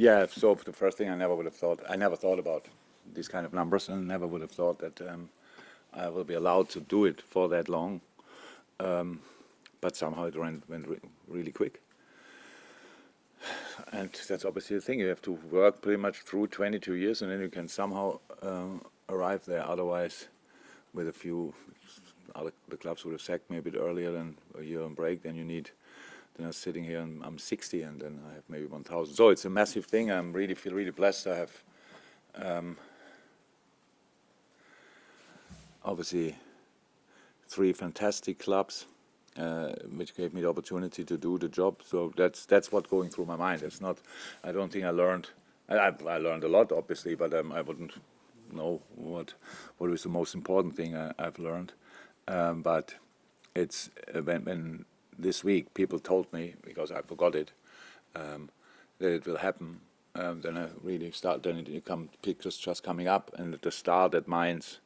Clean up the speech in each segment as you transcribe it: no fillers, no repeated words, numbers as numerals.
Yeah, so the first thing I never thought about these kind of numbers, and never would have thought that I will be allowed to do it for that long. But somehow it went really quick. And that's obviously the thing. You have to work pretty much through 22 years, and then you can somehow arrive there. Otherwise, with a few, the clubs would have sacked me a bit earlier than a year on break. Then I'm sitting here and I'm 60, and then I have maybe 1,000. So it's a massive thing. I feel really blessed. I have obviously 3 fantastic clubs, which gave me the opportunity to do the job. So that's what's going through my mind. It's not. I don't think I learned. I learned a lot, obviously, but I wouldn't know what is the most important thing I've learned. But it's when this week people told me, because I forgot it, that it will happen. Then I really start. Then it come pictures just coming up, and the start at Mainz.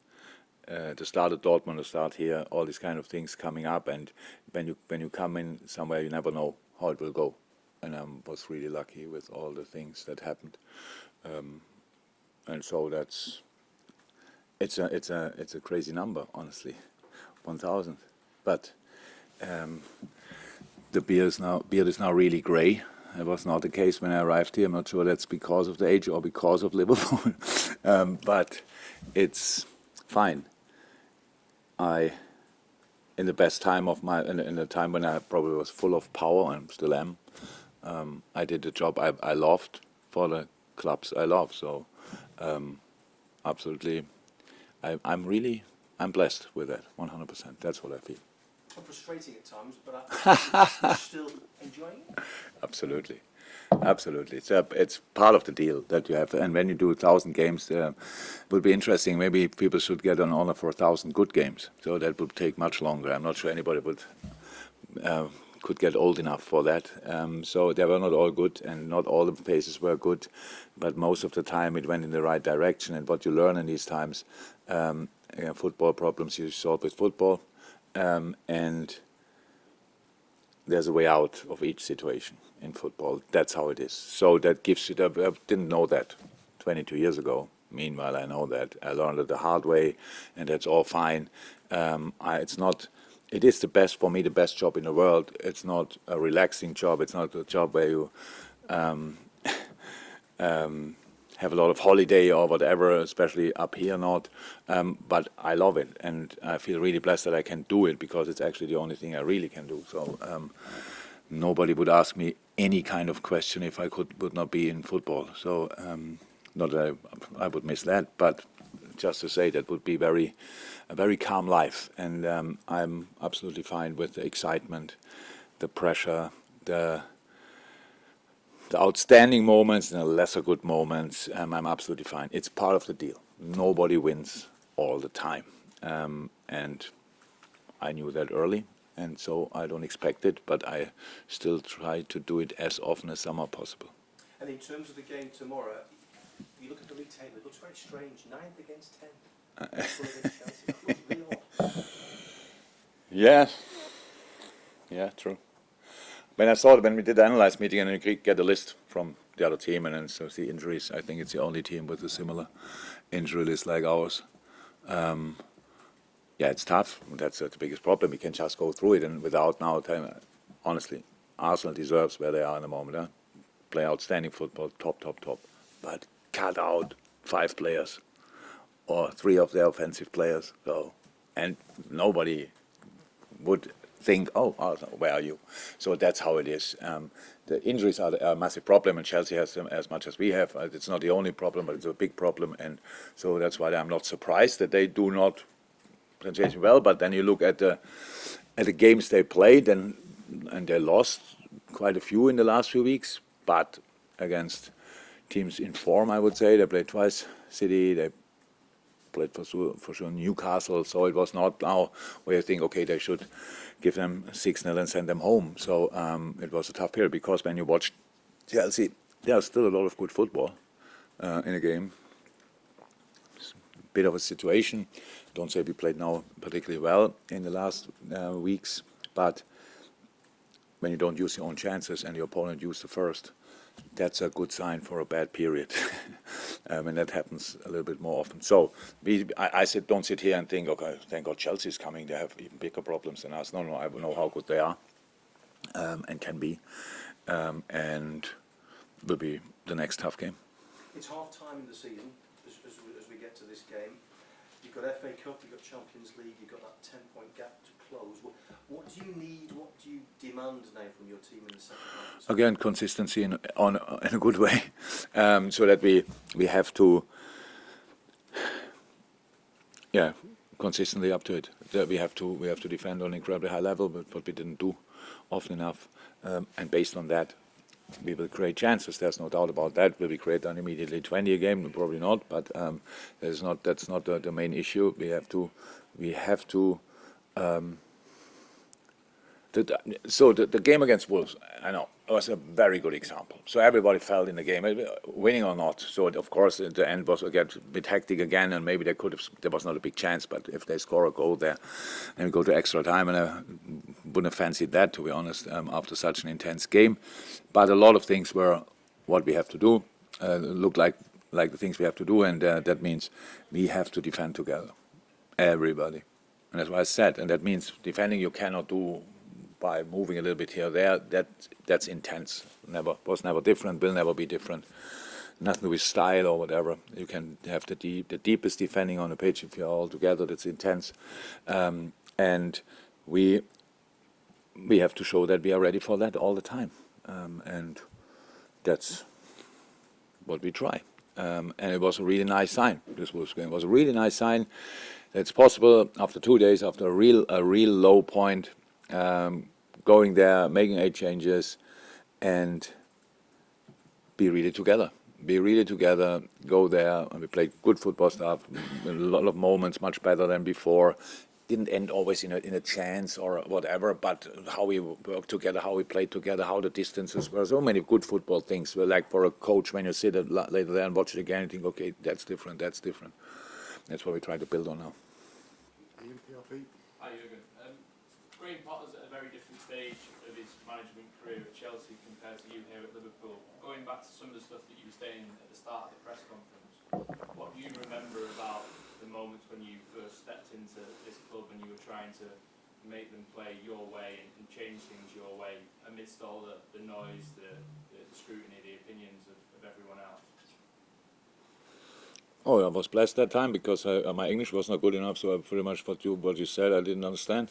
The start at Dortmund, the start here, all these kind of things coming up, and when you come in somewhere, you never know how it will go. And I was really lucky with all the things that happened, and so it's a crazy number, honestly, 1,000. But the beard is now really grey. It was not the case when I arrived here. I'm not sure that's because of the age or because of Liverpool, but it's fine. In the best time of in the time when I probably was full of power, and still am, I did the job I loved for the clubs I love. So, absolutely, I'm blessed with that, 100%. That's what I feel. Frustrating at times, but I'm still enjoying it. Absolutely. It's part of the deal that you have, and when you do 1,000 games, it would be interesting. Maybe people should get an honor for 1,000 good games. So that would take much longer. I'm not sure anybody could get old enough for that. So they were not all good, and not all the phases were good, but most of the time it went in the right direction. And what you learn in these times, football problems you solve with football, and there's a way out of each situation in football. That's how it is. So that gives you. I didn't know that 22 years ago. Meanwhile, I know that. I learned it the hard way, and that's all fine. It's not. It is the best for me, the best job in the world. It's not a relaxing job. It's not a job where you have a lot of holiday or whatever, especially up here not. But I love it, and I feel really blessed that I can do it, because it's actually the only thing I really can do. So nobody would ask me any kind of question if I would not be in football. So not that I would miss that, but just to say that would be a very calm life, and I'm absolutely fine with the excitement, the pressure, the outstanding moments and the lesser good moments. I'm absolutely fine. It's part of the deal. Nobody wins all the time, and I knew that early, and so I don't expect it, but I still try to do it as often as somehow possible. And in terms of the game tomorrow, you look at the league table, it looks very strange. 9th against 10th. Yeah, true. When we did the analyze meeting and you get a list from the other team and then so see injuries, I think it's the only team with a similar injury list like ours. It's tough. That's the biggest problem. We can just go through it, and without now telling, honestly, Arsenal deserves where they are in the moment. Huh? Play outstanding football, top. But cut out 5 players or 3 of their offensive players. So, and nobody would think, oh, Arsenal, where are you? So that's how it is. The injuries are a massive problem, and Chelsea has them as much as we have. It's not the only problem, but it's a big problem, and so that's why I'm not surprised that they do not play well. But then you look at the games they played, and they lost quite a few in the last few weeks, but against teams in form, I would say. They played twice City, they played for sure Newcastle, so it was not now where you think, okay, they should give them 6-0 and send them home. So it was a tough period, because when you watch Chelsea, there's still a lot of good football in a game. It's a bit of a situation. Don't say we played now particularly well in the last weeks, but when you don't use your own chances and your opponent used the first, that's a good sign for a bad period. And that happens a little bit more often. So I said, don't sit here and think, okay, thank God Chelsea's coming. They have even bigger problems than us. No, I know how good they are and can be. And will be the next tough game. It's half time in the season as we get to this game. You've got FA Cup, you've got Champions League, you've got that 10-point gap to close. What do you need, what do you demand now from your team in the second half? Again, consistency in a good way, so that we have to, consistently up to it. That we have to defend on an incredibly high level, but what we didn't do often enough, and based on that, we will create chances. There's no doubt about that. Will we create then immediately 20 a game? Probably not. But that's not the main issue. We have to. The game against Wolves, I know, was a very good example. So everybody felt in the game, winning or not. So of course, at the end was again a bit hectic again, and maybe there was not a big chance. But if they score a goal there, and we go to extra time, and I wouldn't have fancied that, to be honest, after such an intense game. But a lot of things were what we have to do, look like the things we have to do, and that means we have to defend together, everybody. And that's what I said. And that means defending you cannot do by moving a little bit here or there. That's intense. Was never different. Will never be different. Nothing to do with style or whatever. You can have the deepest defending on the pitch if you're all together. That's intense, and we have to show that we are ready for that all the time, and that's what we try. And it was a really nice sign. This Wolves game was a really nice sign. It's possible after 2 days, after a real low point. Going there, making 8 changes, and be really together. Go there, and we played good football stuff. A lot of moments, much better than before. Didn't end always in a chance or whatever, but how we worked together, how we played together, how the distances were. So many good football things. Well, like for a coach, when you sit later there and watch it again, you think, okay, that's different. That's what we try to build on now. Hi, Jürgen. Graham Potter's at a very different stage of his management career at Chelsea compared to you here at Liverpool. Going back to some of the stuff that you were saying at the start of the press conference, what do you remember about the moments when you first stepped into this club and you were trying to make them play your way and change things your way amidst all the noise, the scrutiny, the opinions of everyone else? Oh, I was blessed that time because my English was not good enough, so pretty much what you said I didn't understand.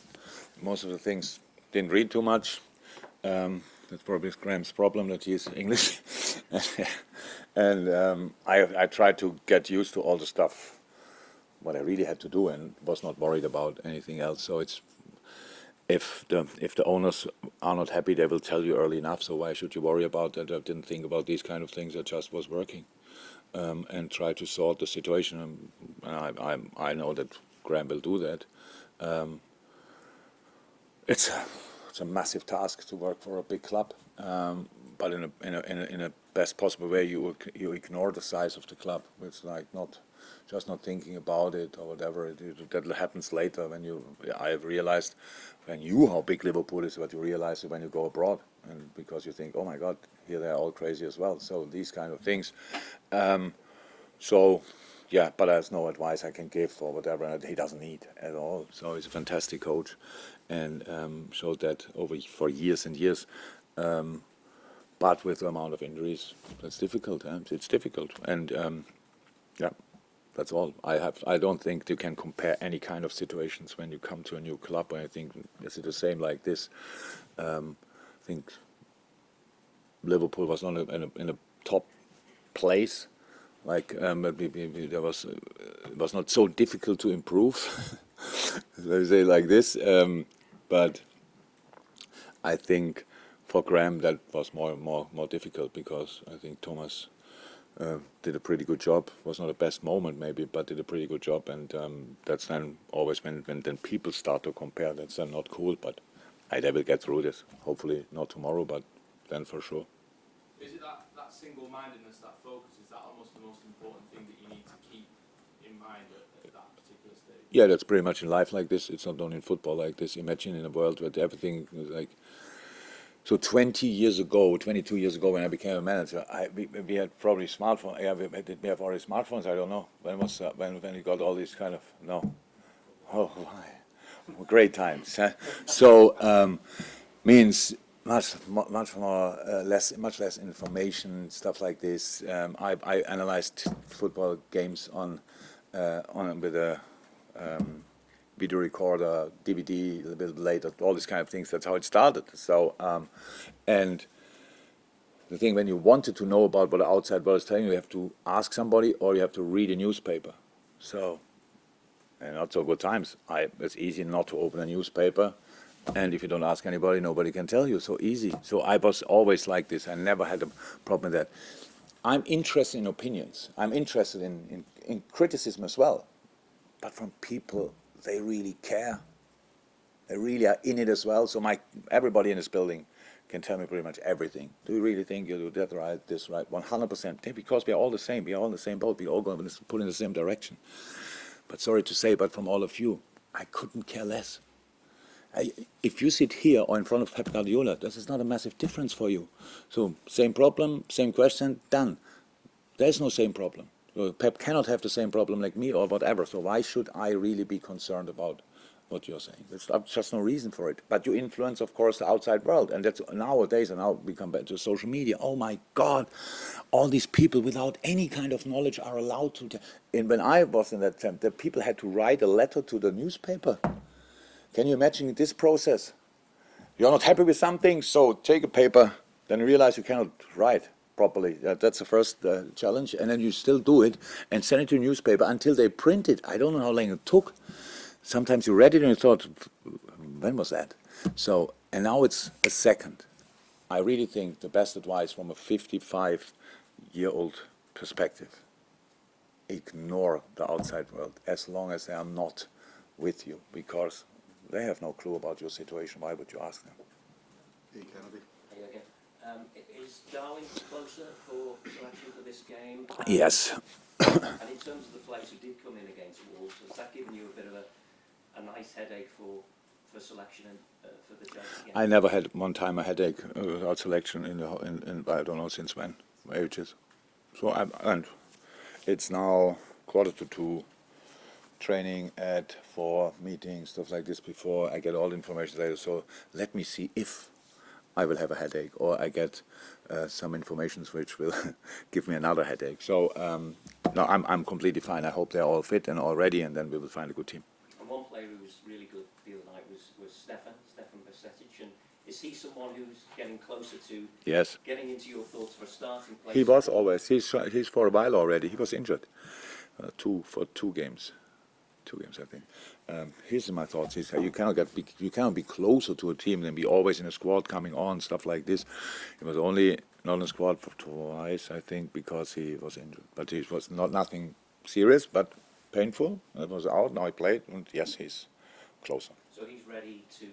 Most of the things didn't read too much. That's probably Graham's problem that he's English, and I tried to get used to all the stuff what I really had to do and was not worried about anything else. So it's if the owners are not happy, they will tell you early enough. So why should you worry about that? I didn't think about these kind of things. I just was working. And try to sort the situation. I know that Graham will do that. It's a massive task to work for a big club, but in a best possible way. You ignore the size of the club. It's like not thinking about it or whatever. That happens later when I have realized when how big Liverpool is. What you realize when you go abroad, and because you think, oh my God, here they're all crazy as well. So these kind of things. But there's no advice I can give or whatever, and he doesn't need at all. So he's a fantastic coach, and showed that for years and years. But with the amount of injuries, that's difficult. It's difficult, and that's all. I don't think you can compare any kind of situations when you come to a new club. And I think is it the same like this? I think Liverpool was not in a top place. Like, but it was not so difficult to improve. Let me say it like this. But I think for Graham that was more difficult because I think Thomas did a pretty good job. Was not the best moment maybe, but did a pretty good job. And that's then always when then people start to compare. That's then not cool. But they will get through this. Hopefully not tomorrow, but then for sure. Is it that single-mindedness, that focus, is that almost the most important thing that you need to keep in mind at that particular stage? Yeah, that's pretty much in life like this. It's not only in football like this. Imagine in a world where everything is like So 20 years ago, 22 years ago, when I became a manager, we had probably smartphones. Yeah, did we have already smartphones? I don't know. When was when we got all these kind of no? Oh, why? Great times. Huh? So means much more much less information, stuff like this. I analyzed football games on with a video recorder, DVD, a little bit later, all these kind of things. That's how it started. So, and the thing, when you wanted to know about what the outside world is telling you, you have to ask somebody or you have to read a newspaper. So, and not so good times. It's easy not to open a newspaper. And if you don't ask anybody, nobody can tell you. So easy. So I was always like this. I never had a problem with that. I'm interested in opinions. I'm interested in criticism as well. But from people, they really care. They really are in it as well. So everybody in this building can tell me pretty much everything. Do you really think you do that right, this right? 100%. Because we are all the same. We are all in the same boat. We all going to pull in the same direction. But sorry to say, but from all of you, I couldn't care less. If you sit here or in front of Pep Guardiola, this is not a massive difference for you. So same problem, same question, done. There's no same problem. So Pep cannot have the same problem like me or whatever. So why should I really be concerned about what you're saying? There's just no reason for it. But you influence, of course, the outside world. And that's nowadays, and now we come back to social media. Oh my God, all these people without any kind of knowledge are allowed to. And when I was in that time, the people had to write a letter to the newspaper. Can you imagine this process? You're not happy with something, so take a paper, then realize you cannot write properly. That's the first challenge, and then you still do it and send it to a newspaper until they print it. I don't know how long it took. Sometimes you read it and you thought, when was that? So, and now it's a second. I really think the best advice from a 55-year-old perspective, ignore the outside world as long as they are not with you, because they have no clue about your situation. Why would you ask them? Kennedy. Hey again. Is Darwin closer for selection for this game? Yes. And in terms of the players who did come in against Wolves, has that given you a bit of a nice headache for selection and for the Chelsea game? I never had one time a headache without selection in I don't know since when, ages. So and it's now 1:45. Training at 4, meetings, stuff like this before. I get all the information later. So let me see if I will have a headache or I get some information which will give me another headache. So no, I'm completely fine. I hope they're all fit and all ready, and then we will find a good team. And one player who was really good the other night was Stefan Bajcetic. And is he someone who's getting closer to getting into your thoughts for a starting place? He was always. He's for a while already. He was injured for 2 games. 2 games, I think. Here's my thoughts. You cannot be closer to a team than be always in a squad coming on, stuff like this. He was only not in the squad for twice, I think, because he was injured. But it was nothing serious, but painful. It was out. Now he played, and yes, he's closer. So he's ready to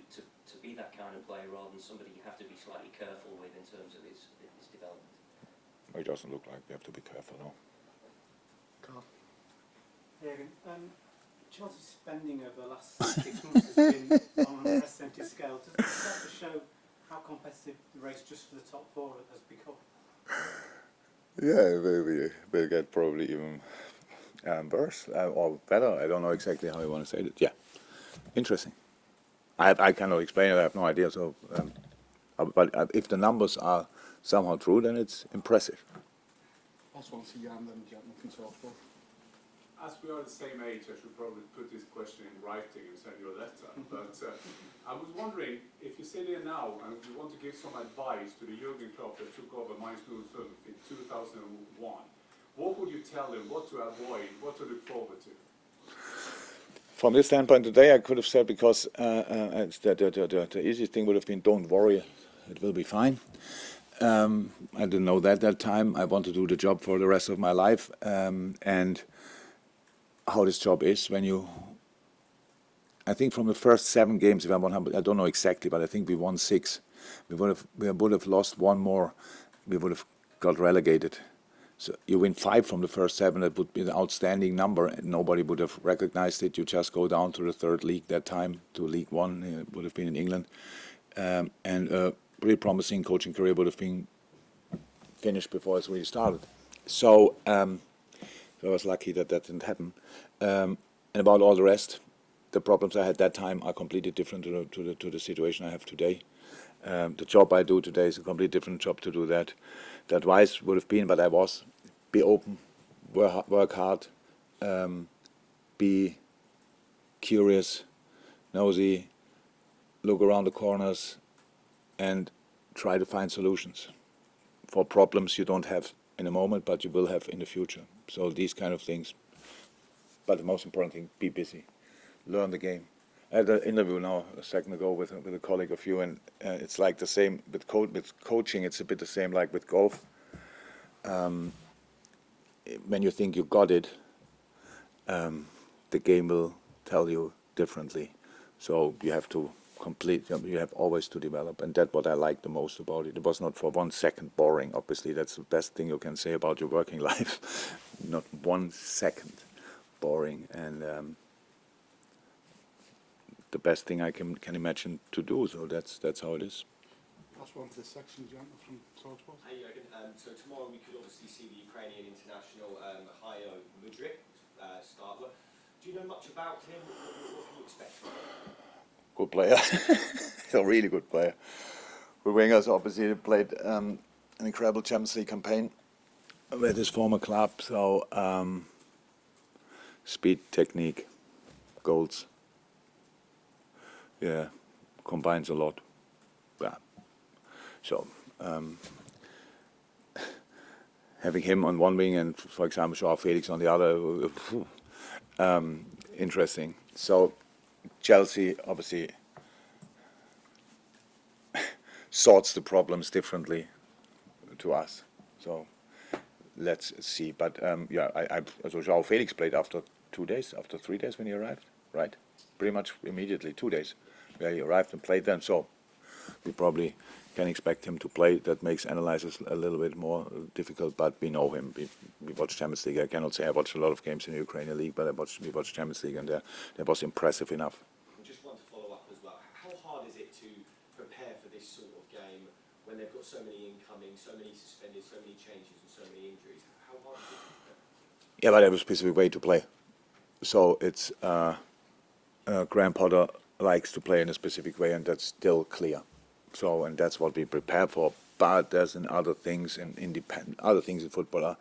be that kind of player rather than somebody you have to be slightly careful with in terms of his development. It doesn't look like you have to be careful, no. Carl. Jürgen, Chelsea's spending over the last 6 months has been on an unprecedented scale. Does that start to show how competitive the race just for the top 4 has become? Yeah, we'll get probably even worse or better. I don't know exactly how you want to say it. Yeah, interesting. I cannot explain it. I have no idea. So, but if the numbers are somehow true, then it's impressive. Last one to Jan, then Jack, nothing to talk about. As we are the same age, I should probably put this question in writing and send you a letter. But I was wondering, if you sit here now and you want to give some advice to the Jürgen Klopp that took over Mainz 05 in 2001, what would you tell him? What to avoid? What to look forward to? From this standpoint today, I could have said, because the easiest thing would have been, don't worry, it will be fine. I didn't know that time. I want to do the job for the rest of my life. And how this job is when you, I think from the first 7 games, if I'm 100, I don't know exactly, but I think we won 6. We would have lost 1 more, we would have got relegated. So you win 5 from the first 7, that would be an outstanding number, and nobody would have recognized it. You just go down to the 3rd league that time, to League 1, it would have been in England. And pretty promising coaching career would have been finished before it's really started. So I was lucky that that didn't happen. And about all the rest, the problems I had that time are completely different to the situation I have today. The job I do today is a completely different job to do that. The advice would have been, but I was, be open, work hard, be curious, nosy, look around the corners, and try to find solutions for problems you don't have in a moment, but you will have in the future. So these kind of things. But the most important thing, be busy, learn the game. I had an interview now a second ago with a colleague of you, and it's like the same with coaching. It's a bit the same like with golf. When you think you got it, the game will tell you differently. So you have to you have always to develop, and that's what I like the most about it. It was not for 1 second boring. Obviously, that's the best thing you can say about your working life. Not 1 second boring, and the best thing I can imagine to do. So that's how it is. Last one for this section, gentleman from Salzburg. Hey, Jürgen. So tomorrow we could obviously see the Ukrainian international Hayo Mudryk start. Do you know much about him? What can you expect from him? Good player. He's a really good player. With wingers, obviously, played an incredible Champions League campaign with his former club. So speed, technique, goals. Yeah, combines a lot. Yeah. So having him on one wing and, for example, Joao Felix on the other, interesting. So Chelsea obviously sorts the problems differently to us. So let's see. But so Joao Felix played after 2 days, after 3 days when he arrived, right? Pretty much immediately, 2 days, where he arrived and played then. So we probably can expect him to play. That makes analysis a little bit more difficult, but we know him. We watch Champions League. I cannot say I watched a lot of games in the Ukrainian League, but we watched Champions League, and that was impressive enough. I just want to follow up as well. How hard is it to prepare for this sort of game when they've got so many incoming, so many suspended, so many changes and so many injuries? How hard is it to prepare? Yeah, but I have a specific way to play. So it's Graham Potter likes to play in a specific way, and that's still clear. So, and that's what we prepare for. But there's other things in football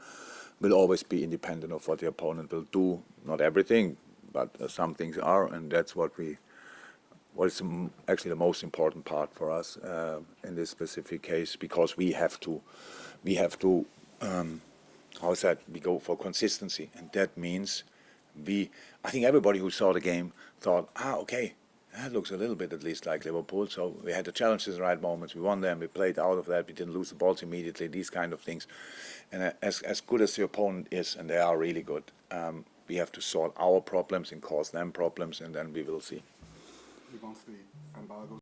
will always be independent of what the opponent will do. Not everything, but some things are, and that's what is actually the most important part for us in this specific case, because we have to how is that? We go for consistency, and that means I think everybody who saw the game thought, okay, that looks a little bit at least like Liverpool. So we had the challenges in the right moments. We won them. We played out of that. We didn't lose the balls immediately. These kind of things. And as good as the opponent is, and they are really good, we have to sort our problems and cause them problems, and then we will see. Move on to the embargo.